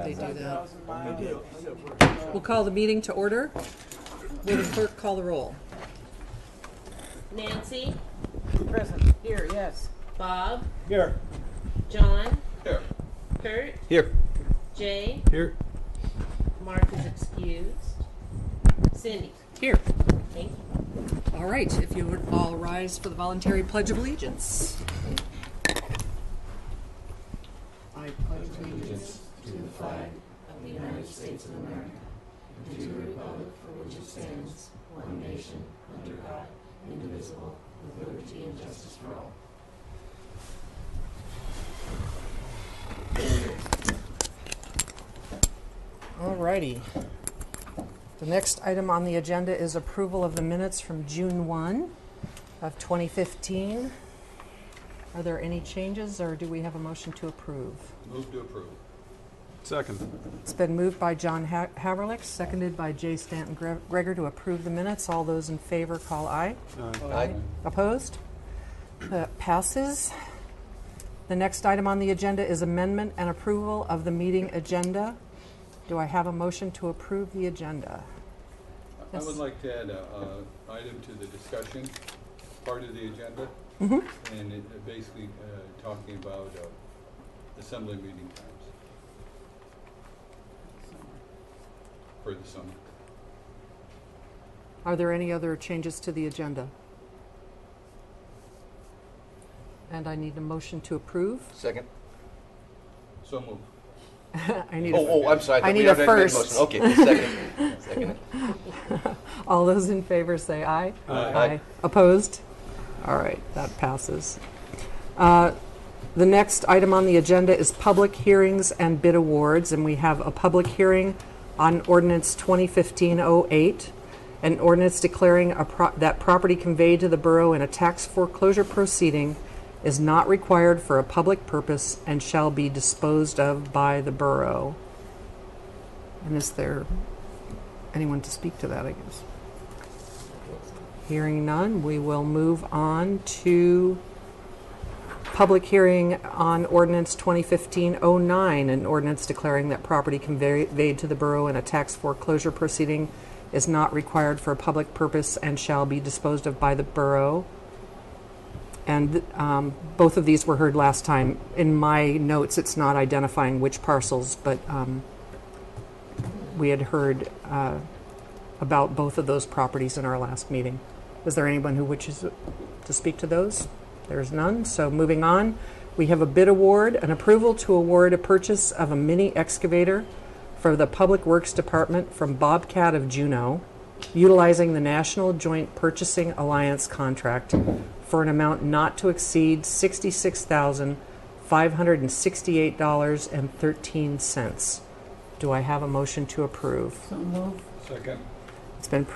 they do that. We'll call the meeting to order. Will the clerk call the roll? Nancy? Present. Here, yes. Bob? Here. John? Here. Kurt? Here. Jay? Here. Mark is excused. Cindy? Here. Thank you. All right, if you would all rise for the voluntary Pledge of Allegiance. I pledge allegiance To the flag of the United States of America, and to the republic for which it stands, one nation, under God, indivisible, with liberty and justice for all. All righty. The next item on the agenda is approval of the minutes from June 1 of 2015. Are there any changes, or do we have a motion to approve? Move to approve. Second. It's been moved by John Haverlick, seconded by J. Stanton Gregor to approve the minutes. All those in favor call aye. Aye. Opposed? That passes. The next item on the agenda is amendment and approval of the meeting agenda. Do I have a motion to approve the agenda? I would like to add an item to the discussion part of the agenda, Mm-hmm. and it basically talking about assembly meeting times for the summer. Are there any other changes to the agenda? And I need a motion to approve. Second. So move. I need I'm sorry. I thought we need a already made first. motion. Okay, second. Second. all those in favor say aye. Aye. Opposed? All right, that passes. The next item on the agenda is public hearings and bid awards, and we have a public hearing on Ordinance 2015-08, an ordinance declaring that property conveyed to the borough in a tax foreclosure proceeding is not required for a public purpose and shall be disposed of by the borough. And is there anyone to speak to that, I guess? Hearing none, we will move on to public hearing on Ordinance 2015-09, an ordinance declaring that property conveyed to the borough in a tax foreclosure proceeding is not required for a public purpose and shall be disposed of by the borough. And both of these were heard last time. In my notes, it's not identifying which parcels, but we had heard about both of those properties in our last meeting. Is there anyone who wishes to speak to those? There's none. So moving on, we have a bid award, an approval to award a purchase of a mini excavator for the Public Works Department from Bobcat of Juneau, utilizing the National Joint Purchasing Alliance contract for an amount not to exceed $66,568.13. Do I have a motion to approve? So move. Second. It's been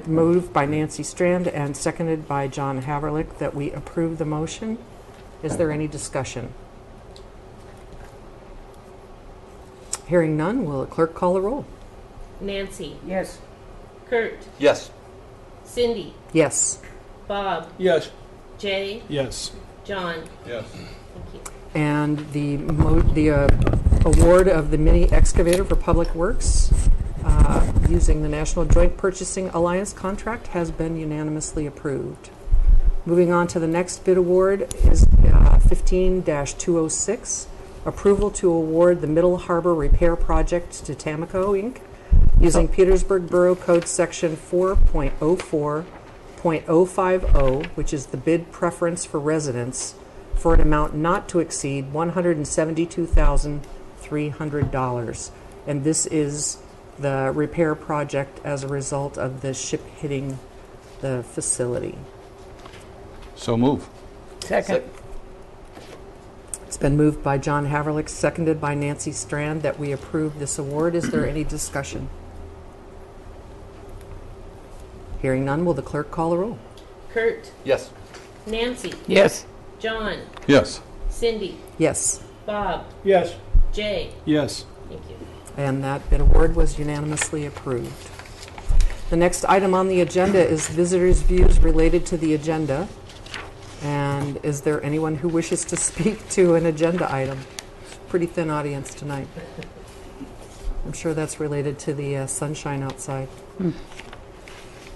moved by Nancy Strand and seconded by John Haverlick that we approve the motion. Is there any discussion? Hearing none, will the clerk call the roll? Nancy? Yes. Kurt? Yes. Cindy? Yes. Bob? Yes. Jay? Yes. John? Yes. Thank you. And the award of the mini excavator for Public Works using the National Joint Purchasing Alliance contract has been unanimously approved. Moving on to the next bid award is 15-206, approval to award the Middle Harbor Repair Project to Tamaco, Inc., using Petersburg Borough Code Section 4.04.050, which is the bid preference for residents, for an amount not to exceed $172,300. And this is the repair project as a result of the ship hitting the facility. So move. Second. It's been moved by John Haverlick, seconded by Nancy Strand, that we approve this award. Is there any discussion? Hearing none, will the clerk call the roll? Kurt? Yes. Nancy? Yes. John? Yes. Cindy? Yes. Bob? Yes. Jay? Yes. Thank you. And that bid award was unanimously approved. The next item on the agenda is visitors' views related to the agenda. And is there anyone who wishes to speak to an agenda item? Pretty thin audience tonight. I'm sure that's related to the sunshine outside.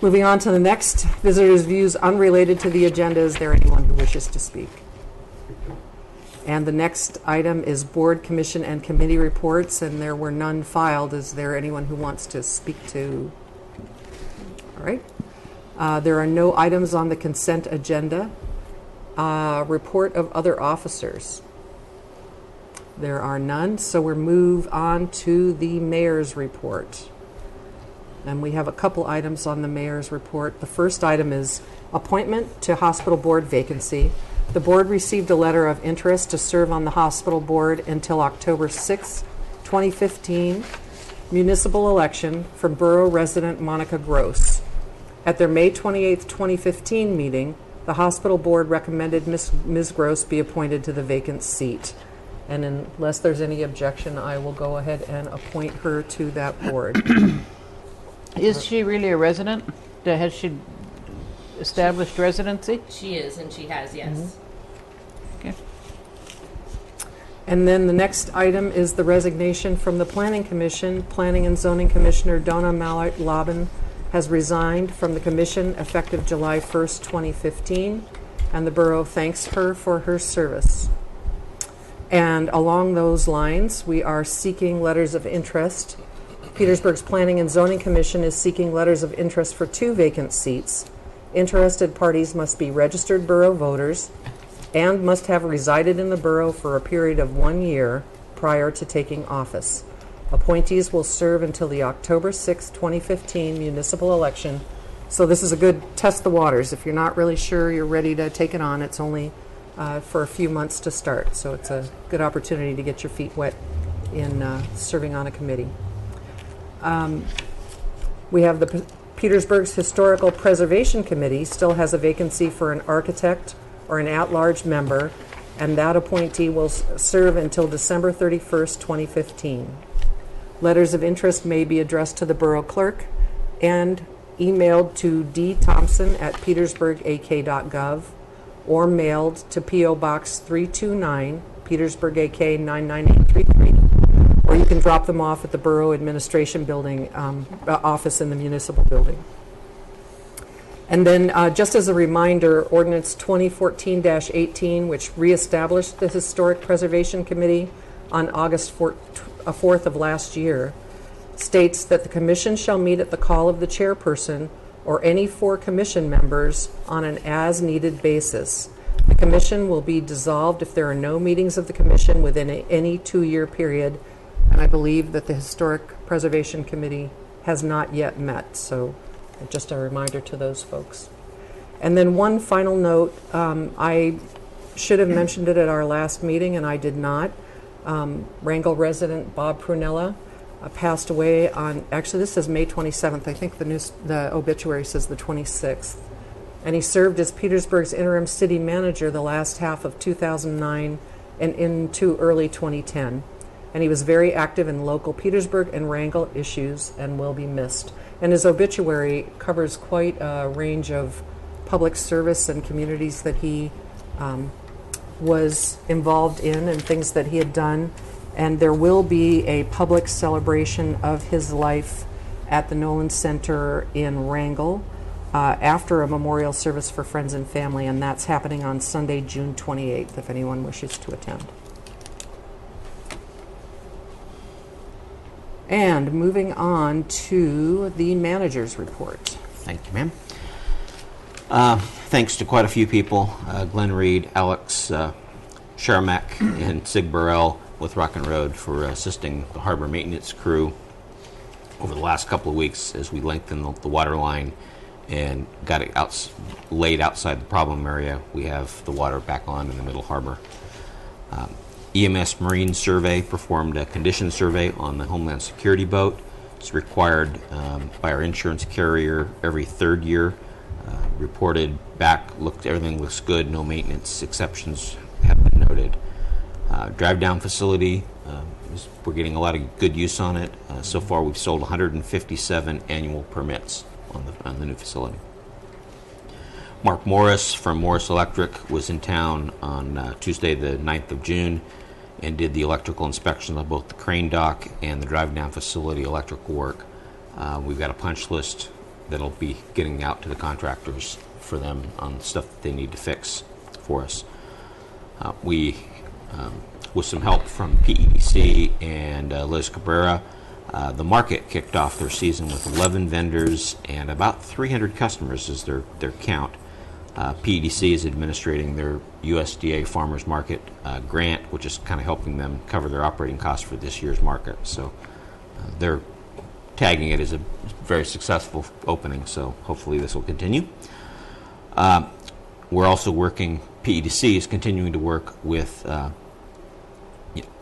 Moving on to the next, visitors' views unrelated to the agenda. Is there anyone who wishes to speak? And the next item is board, commission, and committee reports, and there were none filed. Is there anyone who wants to speak to? All right. There are no items on the consent agenda. Report of other officers. There are none, so we'll move on to the mayor's report. And we have a couple items on the mayor's report. The first item is appointment to hospital board vacancy. The board received a letter of interest to serve on the hospital board until October 6, 2015, municipal election from Borough resident Monica Gross. At their May 28, 2015 meeting, the hospital board recommended Ms. Gross be appointed to the vacant seat. And unless there's any objection, I will go ahead and appoint her to that board. Is she really a resident? Has she established residency? She is, and she has, yes. Okay. And then the next item is the resignation from the Planning Commission. Planning and Zoning Commissioner Donna Mallard-Laban has resigned from the commission effective July 1st, 2015, and the borough thanks her for her service. And along those lines, we are seeking letters of interest. Petersburg's Planning and Zoning Commission is seeking letters of interest for 2 vacant seats. Interested parties must be registered borough voters and must have resided in the borough for a period of 1 year prior to taking office. Appointees will serve until the October 6, 2015 municipal election. So this is a good test the waters. If you're not really sure you're ready to take it on, it's only for a few months to start. So it's a good opportunity to get your feet wet in serving on a committee. We have the Petersburg's Historical Preservation Committee still has a vacancy for an architect or an at-large member, and that appointee will serve until December 31st, 2015. Letters of interest may be addressed to the borough clerk and emailed to dthompson@petersburgak.gov or mailed to P.O. Box 329, Petersburg AK 99833, or you can drop them off at the Borough Administration Building office in the municipal building. And then just as a reminder, Ordinance 2014-18, which reestablished the Historic Preservation Committee on August 4th of last year, states that the commission shall meet at the call of the chairperson or any 4 commission members on an as-needed basis. The commission will be dissolved if there are no meetings of the commission within any 2-year period, and I believe that the Historic Preservation Committee has not yet met, so just a reminder to those folks. And then one final note, I should have mentioned it at our last meeting, and I did not. Wrangell resident Bob Prunella passed away on, actually this says May 27th, I think the obituary says the 26th. And he served as Petersburg's interim city manager the last half of 2009 and into early 2010. And he was very active in local Petersburg and Wrangell issues and will be missed. And his obituary covers quite a range of public service and communities that he was involved in and things that he had done. And there will be a public celebration of his life at the Nolan Center in Wrangell after a memorial service for friends and family, and that's happening on Sunday, June 28th, if anyone wishes to attend. And moving on to the manager's report. Thank you, ma'am. Thanks to quite a few people, Glenn Reed, Alex Sharmack, and Sig Burrell with Rock and Road for assisting the harbor maintenance crew over the last couple of weeks as we lengthened the water line and got it laid outside the problem area. We have the water back on in the middle harbor. EMS Marine Survey performed a condition survey on the Homeland Security boat. It's required by our insurance carrier every 3rd year. Reported back, everything looks good, no maintenance exceptions have been noted. Drive down facility, we're getting a lot of good use on it. So far we've sold 157 annual permits on the new facility. Mark Morris from Morris Electric was in town on Tuesday the 9th of June and did the electrical inspection of both the crane dock and the drive-down facility electrical work. We've got a punch list that'll be getting out to the contractors for them on stuff that they need to fix for us. We, with some help from PEDC and Liz Cabrera, the market kicked off their season with 11 vendors and about 300 customers is their count. PEDC is administrating their USDA Farmers Market grant, which is kind of helping them cover their operating costs for this year's market. So they're tagging it as a very successful opening, so hopefully this will continue. We're also working, PEDC is continuing to work with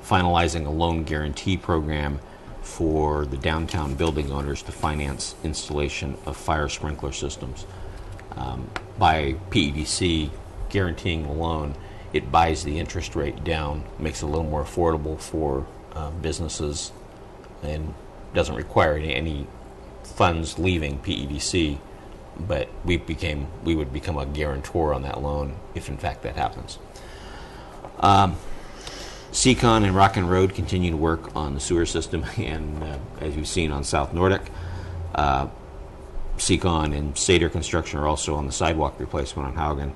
finalizing a loan guarantee program for the downtown building owners to finance installation of fire sprinkler systems. By PEDC guaranteeing the loan, it buys the interest rate down, makes it a little more affordable for businesses, and doesn't require any funds leaving PEDC, but we would become a guarantor on that loan if in fact that happens. Seacon and Rock and Road continue to work on the sewer system, and as you've seen on South Nordic, Seacon and Sater Construction are also on the sidewalk replacement on Haugen.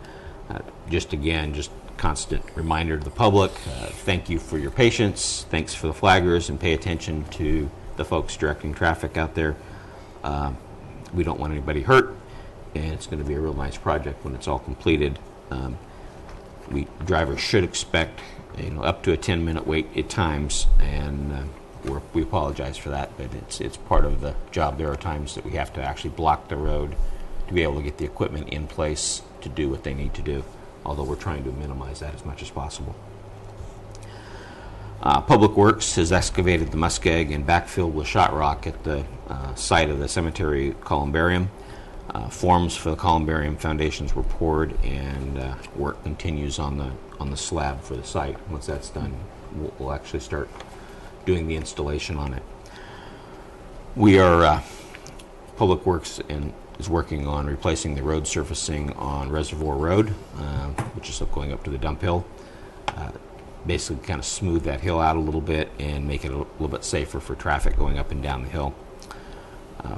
Just constant reminder to the public, thank you for your patience, thanks for the flaggers, and pay attention to the folks directing traffic out there. We don't want anybody hurt, and it's going to be a real nice project when it's all completed. Drivers should expect up to a 10-minute wait at times, and we apologize for that, but it's part of the job. There are times that we have to actually block the road to be able to get the equipment in place to do what they need to do, although we're trying to minimize that as much as possible. Public Works has excavated the muskeg and backfilled with shot rock at the site of the cemetery columbarium. Forms for the columbarium foundations were poured, and work continues on the slab for the site. Once that's done, we'll actually start doing the installation on it. We are Public Works is working on replacing the road surfacing on Reservoir Road, which is going up to the dump hill. Basically kind of smooth that hill out a little bit and make it a little bit safer for traffic going up and down the hill.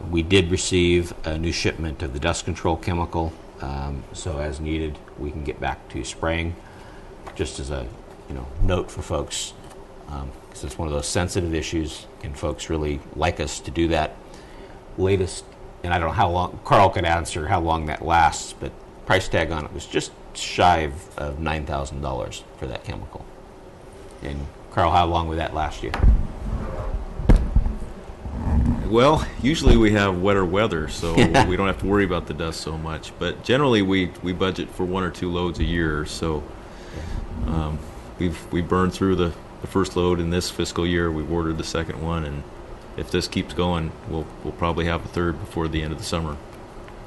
We did receive a new shipment of the dust control chemical, so as needed we can get back to spraying. Just as a note for folks, because it's one of those sensitive issues and folks really like us to do that. Latest, and I don't know how long, Carl could answer how long that lasts, but price tag on it was just shy of $9,000 for that chemical. And Carl, how long would that last you? Well, usually we have wetter weather, so we don't have to worry about the dust so much. But generally, we budget for 1 or 2 loads a year. So we burned through the first load in this fiscal year. We've ordered the second one, and if this keeps going, we'll probably have a third before the end of the summer.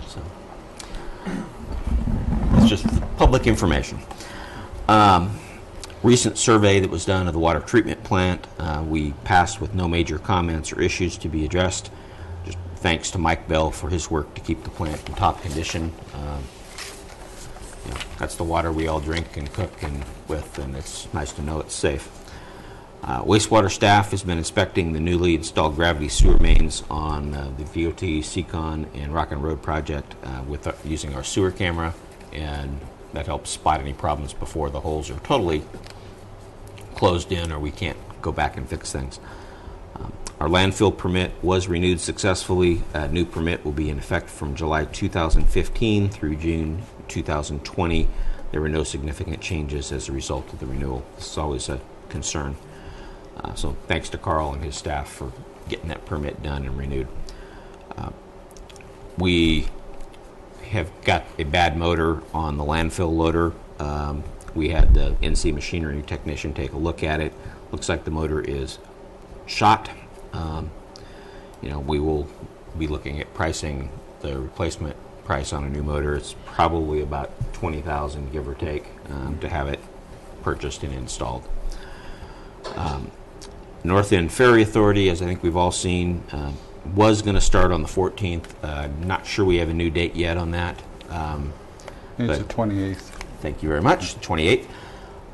So it's just public information. Recent survey that was done of the water treatment plant, we passed with no major comments or issues to be addressed. Just thanks to Mike Bell for his work to keep the plant in top condition. That's the water we all drink and cook with, and it's nice to know it's safe. Wastewater staff has been inspecting the newly installed gravity sewer mains on the VOT, Seacon, and Rock and Road project using our sewer camera, and that helps spot any problems before the holes are totally closed in or we can't go back and fix things. Our landfill permit was renewed successfully. A new permit will be in effect from July 2015 through June 2020. There were no significant changes as a result of the renewal. This is always a concern. So thanks to Carl and his staff for getting that permit done and renewed. We have got a bad motor on the landfill loader. We had the NC machinery technician take a look at it. Looks like the motor is shot. We will be looking at pricing the replacement price on a new motor. It's probably about $20,000, give or take, to have it purchased and installed. North End Ferry Authority, as I think we've all seen, was going to start on the 14th. Not sure we have a new date yet on that. It's the 28th. Thank you very much, 28th.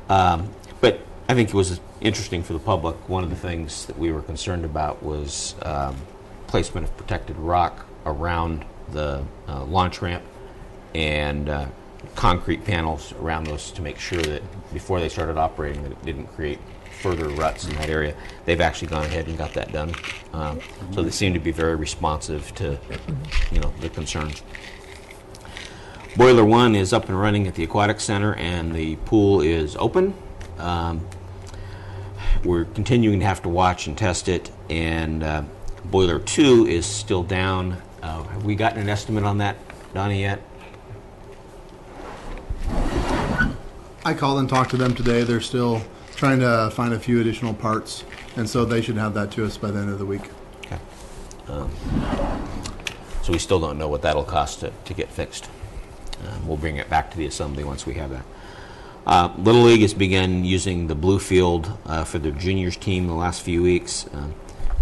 But I think it was interesting for the public. One of the things that we were concerned about was placement of protected rock around the launch ramp and concrete panels around those to make sure that before they started operating that it didn't create further ruts in that area. They've actually gone ahead and got that done. So they seem to be very responsive to, the concerns. Boiler 1 is up and running at the Aquatic Center, and the pool is open. We're continuing to have to watch and test it, and Boiler 2 is still down. Have we gotten an estimate on that, Donnie, yet? I called and talked to them today. They're still trying to find a few additional parts, and so they should have that to us by the end of the week. Okay. So we still don't know what that'll cost to get fixed. We'll bring it back to the assembly once we have that. Little League has begun using the blue field for their juniors team the last few weeks.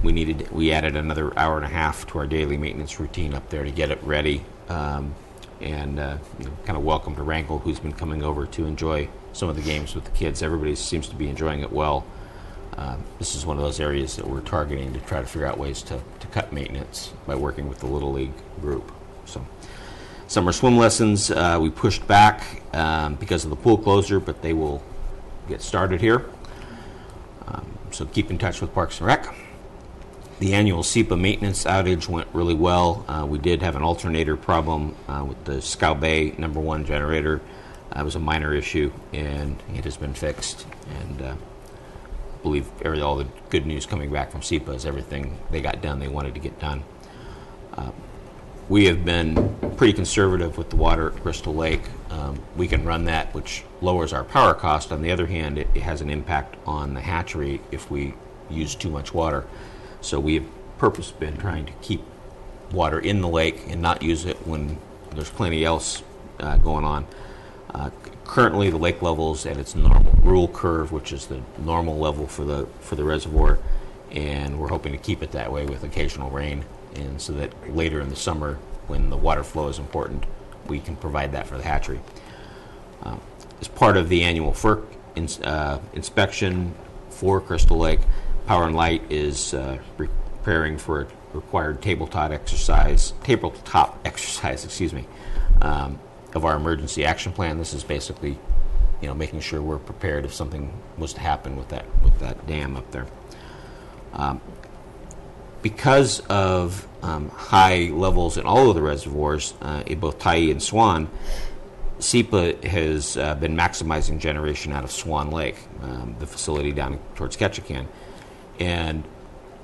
We added another hour and a half to our daily maintenance routine up there to get it ready, and kind of welcome to Wrangell, who's been coming over to enjoy some of the games with the kids. Everybody seems to be enjoying it well. This is one of those areas that we're targeting to try to figure out ways to cut maintenance by working with the Little League group. So, summer swim lessons we pushed back because of the pool closure, but they will get started here. So keep in touch with Parks and Rec. The annual SEPA maintenance outage went really well. We did have an alternator problem with the Scow Bay #1 generator. It was a minor issue, and it has been fixed. And I believe all the good news coming back from SEPA is everything they got done they wanted to get done. We have been pretty conservative with the water at Crystal Lake. We can run that, which lowers our power cost. On the other hand, it has an impact on the hatchery if we use too much water. So we have purposely been trying to keep water in the lake and not use it when there's plenty else going on. Currently, the lake level's at its normal rule curve, which is the normal level for the reservoir, and we're hoping to keep it that way with occasional rain, and so that later in the summer, when the water flow is important, we can provide that for the hatchery. As part of the annual FERC inspection for Crystal Lake, Power and Light is preparing for a required tabletop exercise, of our emergency action plan. This is basically, making sure we're prepared if something was to happen with that dam up there. Because of high levels in all of the reservoirs, in both Tyee and Swan, SEPA has been maximizing generation out of Swan Lake, the facility down towards Ketchikan. And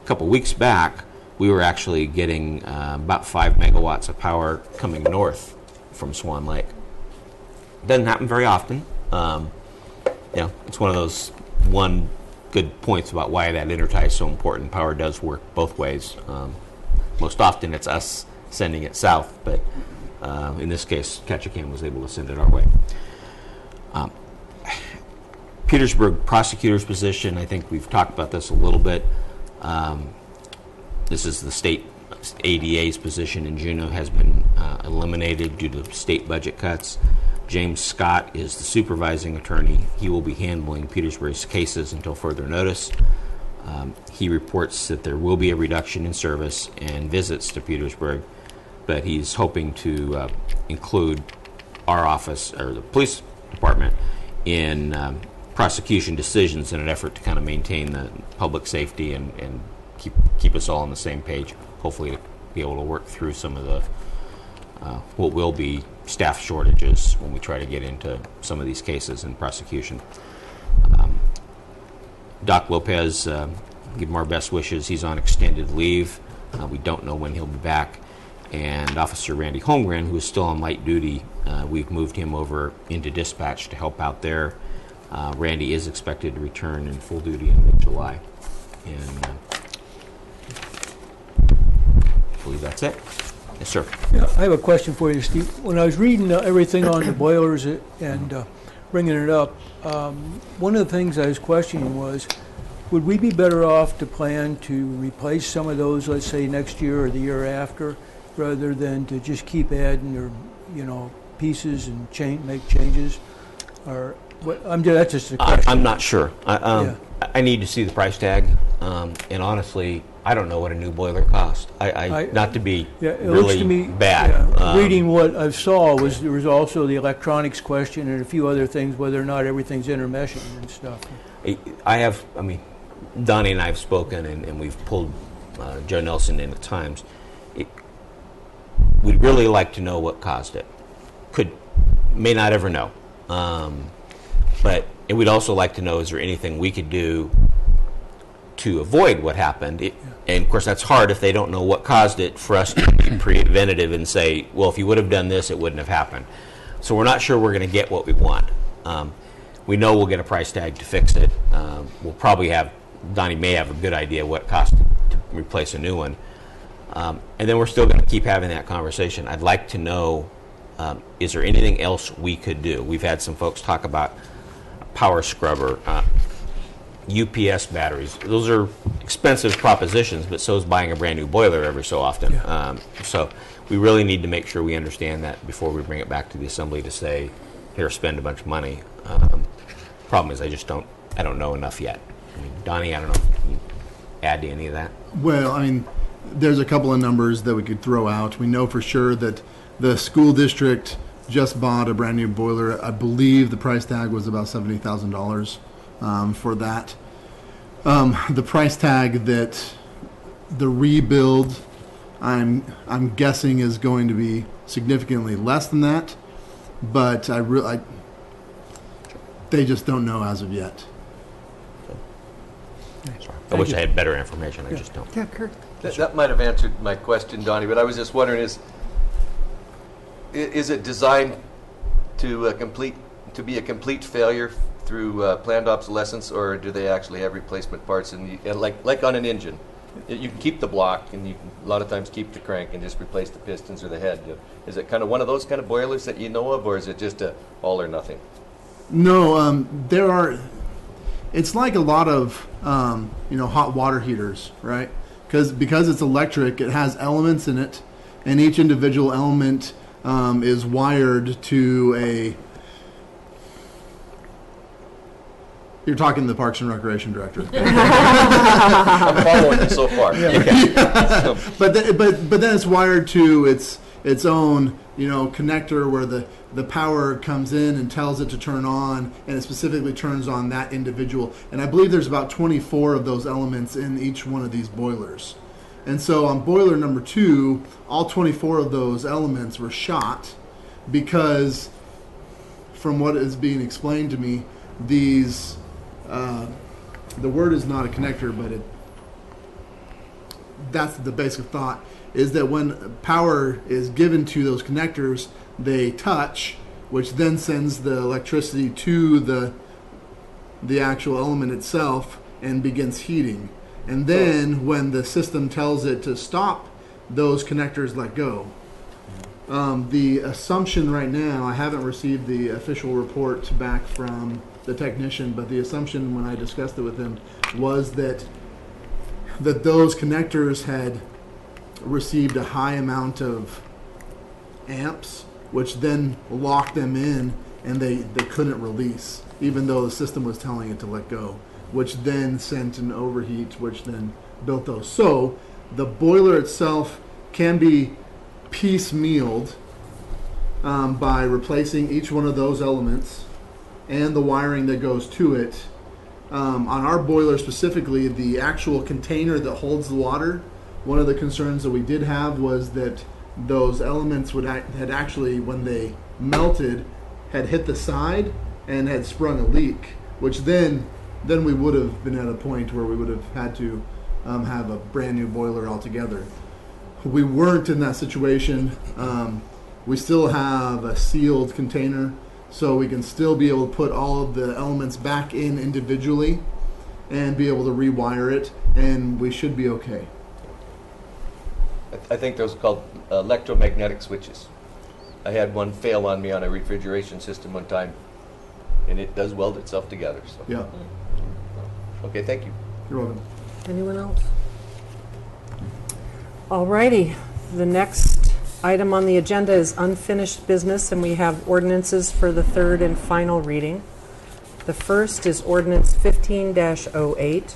a couple weeks back, we were actually getting about 5 megawatts of power coming north from Swan Lake. Doesn't happen very often. It's one of those good points about why that intertie is so important. Power does work both ways. Most often it's us sending it south, but in this case, Ketchikan was able to send it our way. Petersburg prosecutor's position, I think we've talked about this a little bit. This is the state ADA's position in Juneau has been eliminated due to state budget cuts. James Scott is the supervising attorney. He will be handling Petersburg's cases until further notice. He reports that there will be a reduction in service and visits to Petersburg, but he's hoping to include our office, or the police department, in prosecution decisions in an effort to kind of maintain the public safety and keep us all on the same page. Hopefully to be able to work through some of the what will be staff shortages when we try to get into some of these cases in prosecution. Doc Lopez, give him our best wishes. He's on extended leave. We don't know when he'll be back. And Officer Randy Holmgren, who is still on light duty, we've moved him over into dispatch to help out there. Randy is expected to return in full duty in mid-July. And I believe that's it. Yes, sir. Yeah, I have a question for you, Steve. When I was reading everything on the boilers and bringing it up, one of the things I was questioning was, would we be better off to plan to replace some of those, let's say, next year or the year after, rather than to just keep adding or pieces and make changes? Or That's just a question. I'm not sure. Yeah. I need to see the price tag, and honestly, I don't know what a new boiler costs. Not to be Yeah, it looks really to me, bad. yeah, reading what I saw there was also the electronics question and a few other things, whether or not everything's intermeshing and stuff. Donnie and I have spoken, and we've pulled Joe Nelson in at times. We'd really like to know what caused it. May not ever know. But we'd also like to know, is there anything we could do to avoid what happened? And, of course, that's hard if they don't know what caused it for us to be preventative and say, well, if you would have done this, it wouldn't have happened. So we're not sure we're going to get what we want. We know we'll get a price tag to fix it. We'll probably Donnie may have a good idea what it costs to replace a new one. And then we're still going to keep having that conversation. I'd like to know, is there anything else we could do? We've had some folks talk about a power scrubber, UPS batteries. Those are expensive propositions, but so is buying a brand new boiler every so often. Yeah. So we really need to make sure we understand that before we bring it back to the assembly to say, here, spend a bunch of money. Problem is, I don't know enough yet. Donnie, I don't know if you add to any of that. Well, there's a couple of numbers that we could throw out. We know for sure that the school district just bought a brand new boiler. I believe the price tag was about $70,000 for that. The price tag that the rebuild, I'm guessing, is going to be significantly less than that, but they just don't know as of yet. I wish I had better information. I just don't. Yeah, Kurt. That might have answered my question, Donnie, but I was just wondering, is it designed to be a complete failure through planned obsolescence, or do they actually have replacement parts? And like on an engine, you can keep the block, and you can a lot of times keep the crank and just replace the pistons or the head. Is it kind of one of those kind of boilers that you know of, or is it just a all or nothing? No, there are. It's like a lot of hot water heaters, right? Because it's electric, it has elements in it, and each individual element is wired to a. You're talking to the Parks and Recreation Director. I'm following you so far. Yeah. But then it's wired to its own connector where the power comes in and tells it to turn on, and it specifically turns on that individual. And I believe there's about 24 of those elements in each one of these boilers. And so on boiler number 2, all 24 of those elements were shot because, from what is being explained to me, these the word is not a connector, but that's the basic thought, is that when power is given to those connectors, they touch, which then sends the electricity to the actual element itself and begins heating. And then when the system tells it to stop, those connectors let go. The assumption right now, I haven't received the official report back from the technician, but the assumption when I discussed it with him was that those connectors had received a high amount of amps, which then locked them in, and they couldn't release, even though the system was telling it to let go, which then sent an overheat, which then built those. So the boiler itself can be piecemealed by replacing each one of those elements and the wiring that goes to it. On our boiler specifically, the actual container that holds the water, one of the concerns that we did have was that those elements had actually, when they melted, had hit the side and had sprung a leak, which then we would have been at a point where we would have had to have a brand new boiler altogether. We weren't in that situation. We still have a sealed container, so we can still be able to put all of the elements back in individually and be able to rewire it, and we should be okay. I think those are called electromagnetic switches. I had one fail on me on a refrigeration system one time, and it does weld itself together. So. Yeah. Okay, thank you. You're welcome. Anyone else? Alrighty, the next item on the agenda is unfinished business, and we have ordinances for the third and final reading. The first is ordinance 15-08,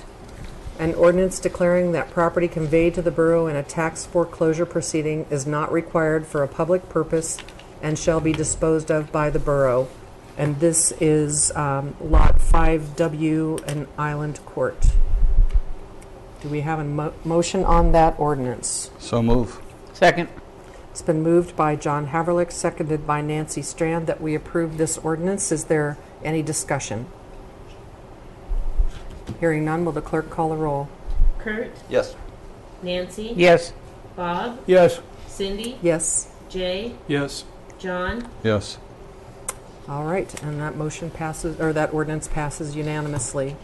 an ordinance declaring that property conveyed to the borough in a tax foreclosure proceeding is not required for a public purpose and shall be disposed of by the borough. And this is Lot 5W and Island Court. Do we have a motion on that ordinance? So move. Second. It's been moved by John Haverlick, seconded by Nancy Strand, that we approve this ordinance. Is there any discussion? Hearing none, will the clerk call the roll? Kurt, Yes. Nancy, Yes. Bob, Yes. Cindy, Yes. Jay, Yes. John, Yes. All right, and that motion passes, or that ordinance passes unanimously.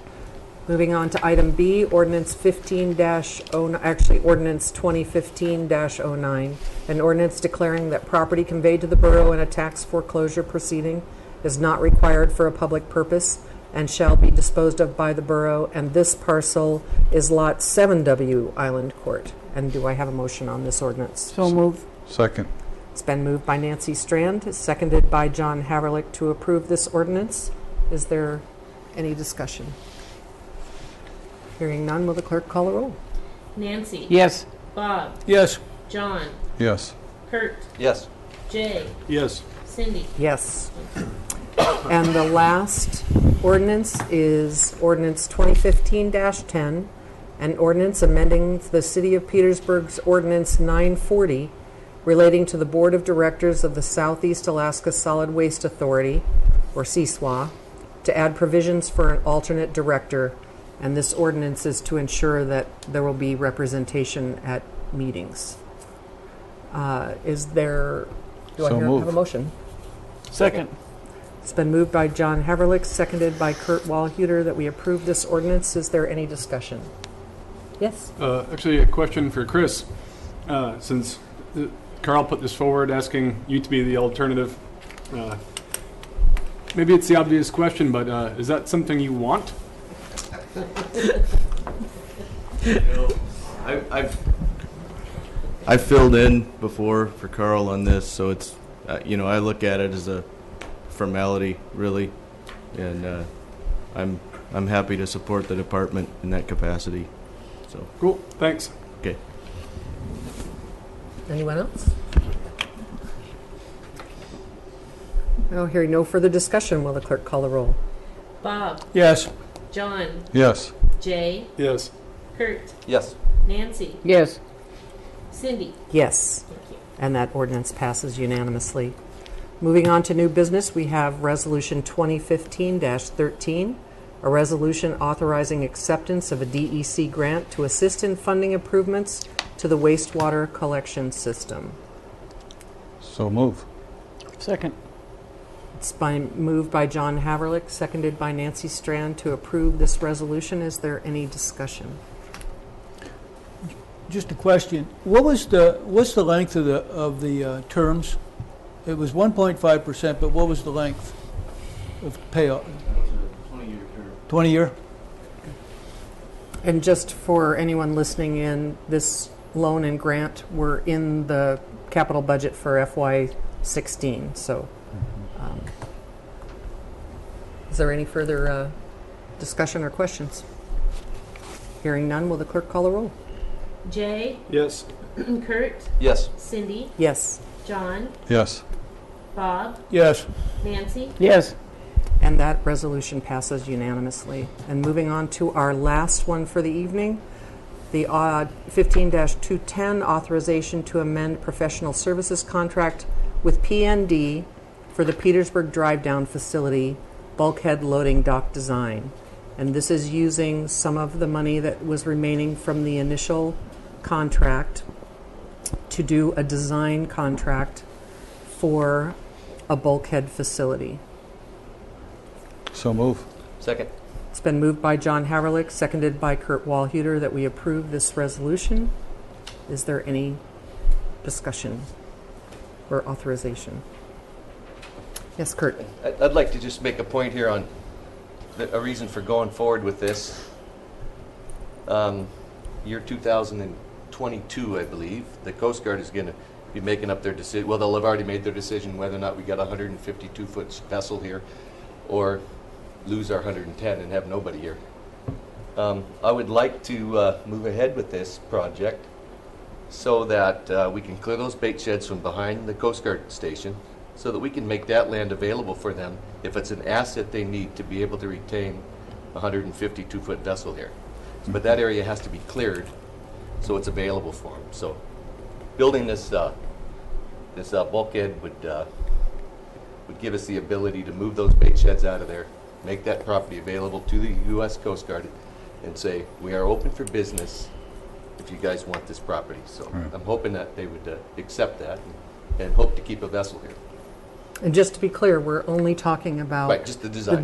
Moving on to item B, ordinance 15-09, actually ordinance 2015-09, an ordinance declaring that property conveyed to the borough in a tax foreclosure proceeding is not required for a public purpose and shall be disposed of by the borough, and this parcel is Lot 7W Island Court. And do I have a motion on this ordinance? So move. Second. It's been moved by Nancy Strand, seconded by John Haverlick to approve this ordinance. Is there any discussion? Hearing none, will the clerk call the roll? Nancy, Yes. Bob, Yes. John, Yes. Kurt, Yes. Jay, Yes. Cindy. Yes. And the last ordinance is ordinance 2015-10, an ordinance amending the City of Petersburg's Ordinance 940 relating to the Board of Directors of the Southeast Alaska Solid Waste Authority, or CSWA, to add provisions for an alternate director. And this ordinance is to ensure that there will be representation at meetings. Is there, do So I have moved. a motion? Second. It's been moved by John Haverlick, seconded by Kurt Walhuter, that we approve this ordinance. Is there any discussion? Yes? Actually, a question for Chris. Since Carl put this forward, asking you to be the alternative, maybe it's the obvious question, but is that something you want? I've filled in before for Carl on this, so it's I look at it as a formality, really, and I'm happy to support the department in that capacity. So Cool, thanks. okay. Anyone else? No, hearing no further discussion, will the clerk call the roll? Bob, Yes. John, Yes. Jay, Yes. Kurt, Yes. Nancy, Yes. Cindy. Yes. Thank you. And that ordinance passes unanimously. Moving on to new business, we have Resolution 2015-13, a resolution authorizing acceptance of a DEC grant to assist in funding improvements to the wastewater collection system. So move. Second. It's moved by John Haverlick, seconded by Nancy Strand to approve this resolution. Is there any discussion? Just a question. What's the length of the terms? It was 1.5%, but what was the length of payoff? 20-year term. 20-year? And just for anyone listening in, this loan and grant were in the capital budget for FY16. So, is there any further discussion or questions? Hearing none, will the clerk call the roll? Jay, Yes. Kurt, Yes. Cindy, Yes. John, Yes. Bob, Yes. Nancy. Yes. And that resolution passes unanimously. And moving on to our last one for the evening, the 15-210, authorization to amend professional services contract with PND for the Petersburg Drive-Down Facility bulkhead loading dock design. And this is using some of the money that was remaining from the initial contract to do a design contract for a bulkhead facility. So move. Second. It's been moved by John Haverlick, seconded by Kurt Walhuter, that we approve this resolution. Is there any discussion or authorization? Yes, Kurt. I'd like to just make a point here on a reason for going forward with this. Year 2022, I believe, the Coast Guard is going to be making up their decision. Well, they'll have already made their decision whether or not we got a 152-foot vessel here, or lose our 110 and have nobody here. I would like to move ahead with this project so that we can clear those bait sheds from behind the Coast Guard station so that we can make that land available for them if it's an asset they need to be able to retain a 152-foot vessel here. But that area has to be cleared so it's available for them. So building this bulkhead would give us the ability to move those bait sheds out of there, make that property available to the U.S. Coast Guard, and say, we are open for business if you guys want this property. So I'm hoping that they would accept that and hope to keep a vessel here. And just to be clear, we're only talking about Right, just the design.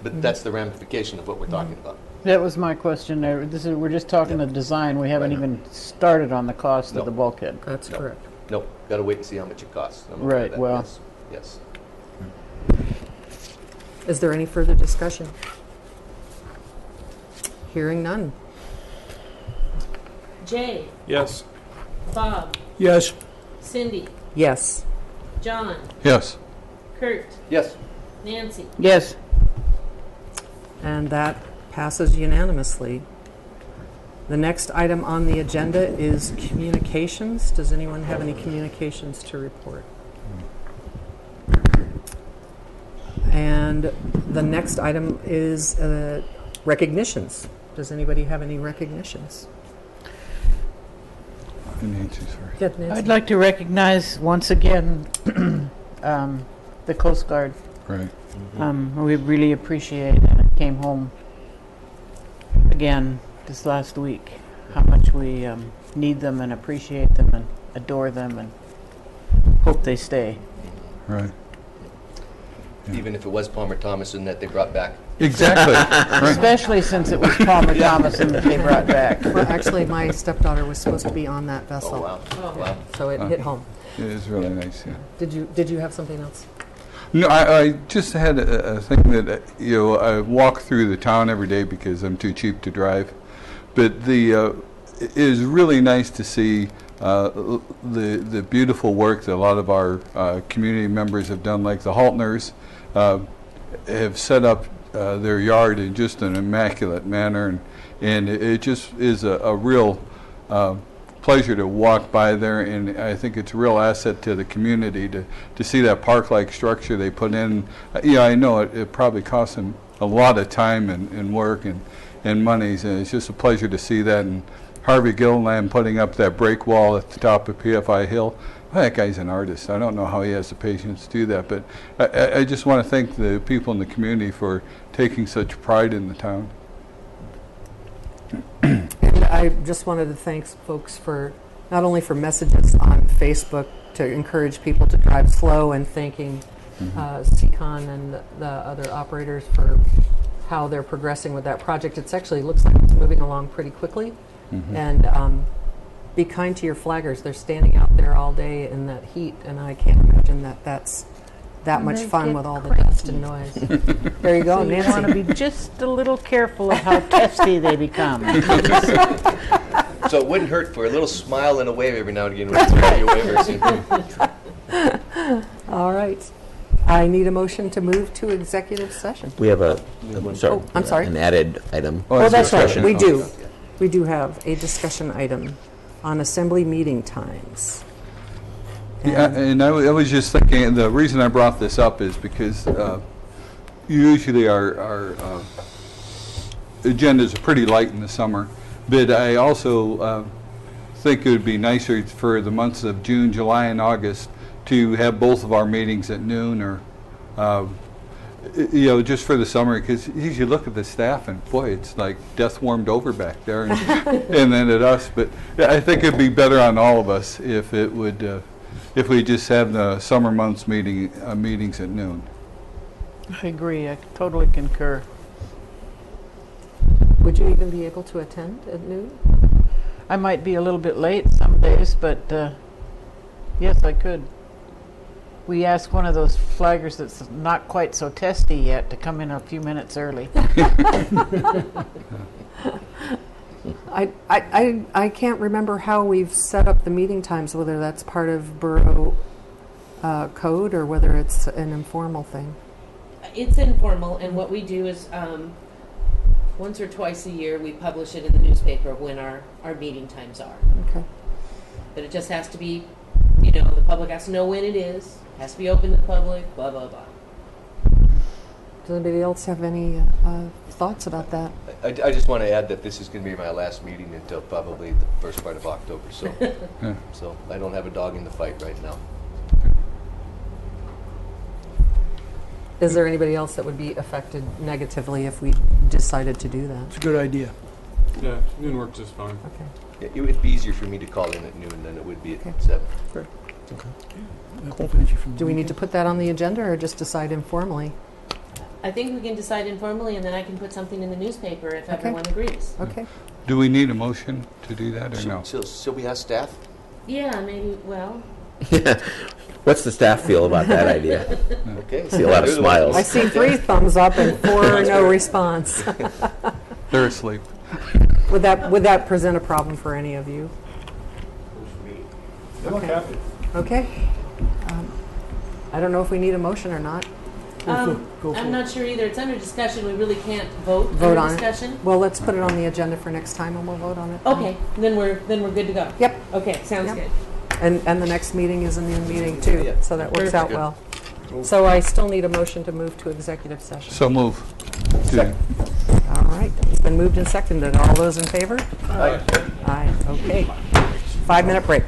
But that's the ramification of what we're talking about. That was my question there. We're just talking the design. We haven't even started on the cost of the bulkhead. That's correct. Nope, got to wait and see how much it costs. I'm Right, aware of that. well. Yes. Is there any further discussion? Hearing none. Jay, Yes. Bob, Yes. Cindy, Yes. John, Yes. Kurt, Yes. Nancy. Yes. And that passes unanimously. The next item on the agenda is communications. Does anyone have any communications to report? And the next item is recognitions. Does anybody have any recognitions? Nancy, sorry. Yeah, Nancy. I'd like to recognize once again the Coast Guard. Right. We really appreciate, and it came home again this last week, how much we need them and appreciate them and adore them and hope they stay. Right. Even if it was Palmer Thomason that they brought back. Exactly. Especially since it was Palmer Thomason that they brought back. Well, actually, my stepdaughter was supposed to be on that vessel. Oh, wow. Oh. Wow. So it hit home. It is really nice, yeah. Did you have something else? No, I just had a thing that, I walk through the town every day because I'm too cheap to drive. But it is really nice to see the beautiful work that a lot of our community members have done, like the Haltners have set up their yard in just an immaculate manner, and it just is a real pleasure to walk by there, and I think it's a real asset to the community to see that park-like structure they put in. Yeah, I know it probably costs them a lot of time and work and money, and it's just a pleasure to see that. And Harvey Gilliland putting up that break wall at the top of PFI Hill. Well, that guy's an artist. I don't know how he has the patience to do that, but I just want to thank the people in the community for taking such pride in the town. And I just wanted to thank folks for not only for messages on Facebook to encourage people to drive slow, and thanking Seacon and the other operators for how they're progressing with that project. It actually looks like it's moving along pretty quickly. And be kind to your flaggers. They're standing out there all day in that heat, and I can't imagine that's that much fun with all the dust and noise. There you go, So you Nancy. want to be just a little careful of how testy they become. So it wouldn't hurt for a little smile and a wave every now and again when you wavers. All right. I need a motion to move to executive session. We have I'm sorry. an added item. Oh, that's right. Discussion. We do. We do have a discussion item on assembly meeting times. Yeah, and I was just thinking, the reason I brought this up is because usually our agendas are pretty light in the summer, but I also think it would be nicer for the months of June, July, and August to have both of our meetings at noon, or just for the summer, because you look at the staff and boy, it's like death warmed over back there, and then at us. But I think it'd be better on all of us if it would. If we just have the summer months meetings at noon. I agree. I totally concur. Would you even be able to attend at noon? I might be a little bit late some days, but yes, I could. We asked one of those flaggers that's not quite so testy yet to come in a few minutes early. I can't remember how we've set up the meeting times, whether that's part of Borough code or whether it's an informal thing. It's informal, and what we do is once or twice a year we publish it in the newspaper when our meeting times are. Okay. But it just has to be, you know, the public has to know when it is, has to be open to the public, blah, blah, blah. Does anybody else have any thoughts about that? I just want to add that this is going to be my last meeting until probably the first part of October, so so I don't have a dog in the fight right now. Is there anybody else that would be affected negatively if we decided to do that? It's a good idea. Yeah, noon works just fine. Okay. Yeah, it would be easier for me to call in at noon than it would be at Okay. 7. That prevents you from Do we doing need to put that on the agenda or just decide informally? I think we can decide informally, and then I can put something in the newspaper if Okay. everyone agrees. Okay. Do we need a motion to do that or no? So we ask staff? Yeah, maybe, well, What's the staff feel about that idea? Okay. See a lot of They're the ones- smiles. I see 3 thumbs up and 4 no response. They're asleep. Would that present a problem for any of you? Okay. Okay. I don't know if we need a motion or not. Go for I'm it. not sure either. It's under discussion. We really can't vote Vote under on it. discussion. Well, let's put it on the agenda for next time and we'll vote on it. Okay, then we're good to go. Yep. Okay, sounds Yep. good. And the next meeting is a noon meeting too, Yeah. so that works out well. So I still need a motion to move to executive session. So move. All right, it's been moved and seconded. All those in favor? Aye. Aye, okay. 5-minute break.